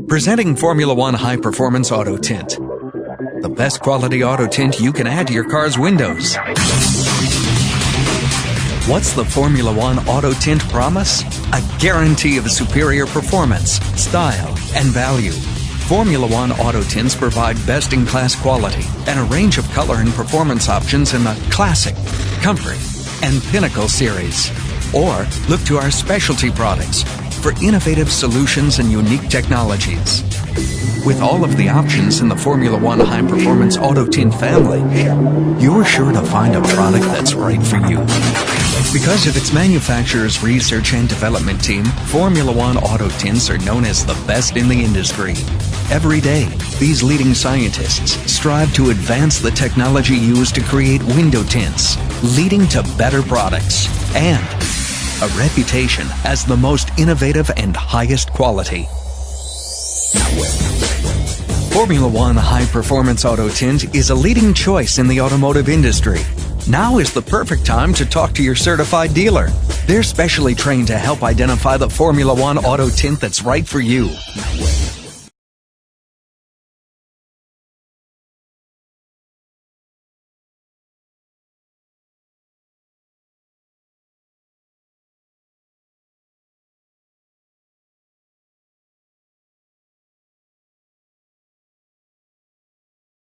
Presenting Formula One High Performance Auto Tint. The best quality auto tint you can add to your car's windows. What's the Formula One Auto Tint promise? A guarantee of superior performance, style, and value. Formula One Auto Tints provide best-in-class quality and a range of color and performance options in the Classic, Comfort, and Pinnacle series. Or look to our specialty products for innovative solutions and unique technologies. With all of the options in the Formula One High Performance Auto Tint family, you're sure to find a product that's right for you. Because of its manufacturer's research and development team, Formula One Auto Tints are known as the best in the industry. Every day, these leading scientists strive to advance the technology used to create window tints, leading to better products and a reputation as the most innovative and highest quality. Formula One High Performance Auto Tint is a leading choice in the automotive industry. Now is the perfect time to talk to your certified dealer. They're specially trained to help identify the Formula One Auto Tint that's right for you.